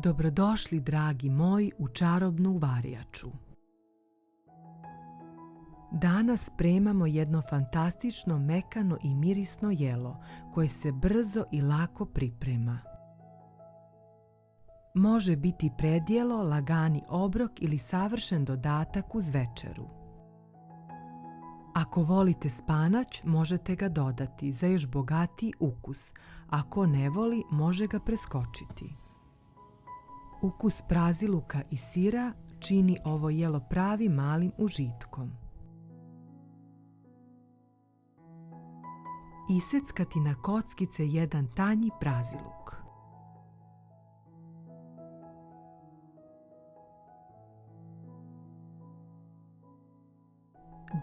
Dobrodošli, dragi moji, u čarobnu varjaču. Danas spremamo jedno fantastično mekano i mirisno jelo koje se brzo i lako priprema. Može biti predjelo, lagani obrok ili savršen dodatak uz večeru. Ako volite spanać, možete ga dodati za još bogatiji ukus. Ako ne voli, može ga preskočiti. Ukus praziluka i sira čini ovo jelo pravim malim užitkom. Iseckati na kockice jedan tanji praziluk.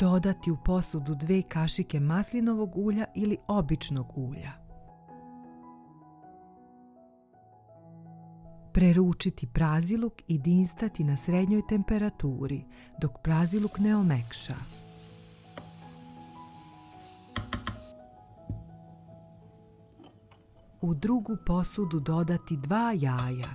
Dodati u posudu 2 kašike maslinovog ulja ili običnog ulja. Preručiti praziluk i dinstati na srednjoj temperaturi dok praziluk ne omekša. U drugu posudu dodati 2 jaja.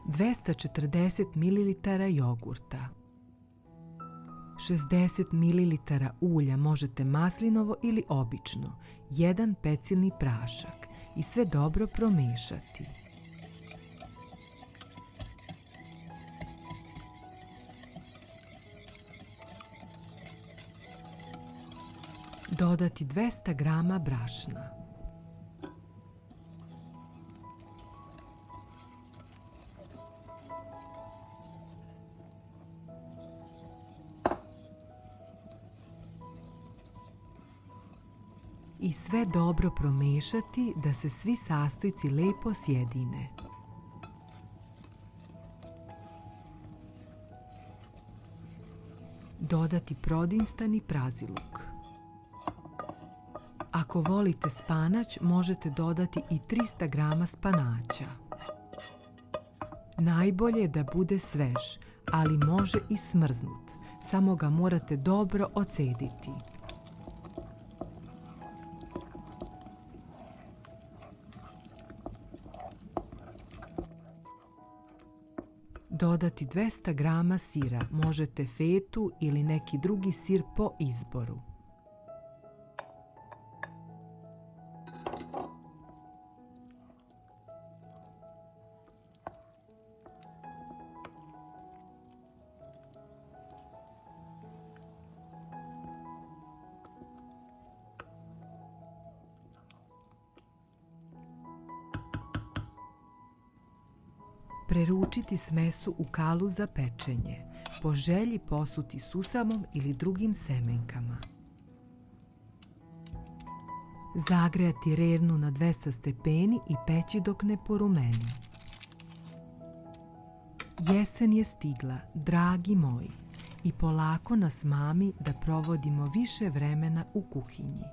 ...240 ml jogurta. 60 ml ulja, možete maslinovo ili obično, 1 pecilni prašak i sve dobro promešati. Dodati 200 grama brašna. I sve dobro promešati da se svi sastojci lepo sjedine. Dodati prodinstani praziluk. Ako volite spanać, možete dodati i 300 grama spanaća. Najbolje je da bude svež, ali može i smrznut. Samo ga morate dobro ocediti. Dodati 200 grama sira, možete fetu ili neki drugi sir po izboru. Preručiti smesu u kalu za pečenje. Po želji posuti susamom ili drugim semenkama. Zagrejati rernu na 200 stepeni i peći dok ne porumeni. Jesen je stigla, dragi moji, i polako nas mami da provodimo više vremena u kuhinji.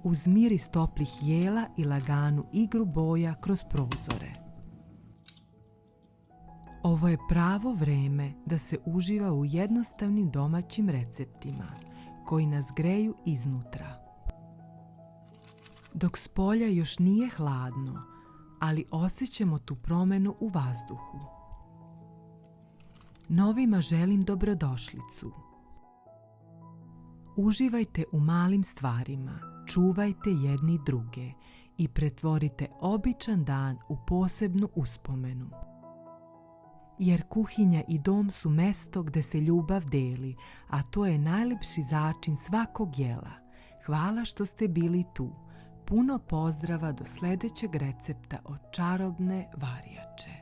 Uz miris toplih jela i laganu igru boja kroz prozore. Ovo je pravo vreme da se uživa u jednostavnim domaćim receptima koji nas greju iznutra. Dok spolja još nije hladno, ali osjećamo tu promjenu u vazduhu. Novima želim dobrodošlicu. Uživajte u malim stvarima, čuvajte jedni druge i pretvorite običan dan u posebnu uspomenu. Jer kuhinja i dom su mesto gde se ljubav deli, a to je najljepši začin svakog jela. Hvala što ste bili tu. Puno pozdrava do sljedećeg recepta od čarobne varjače.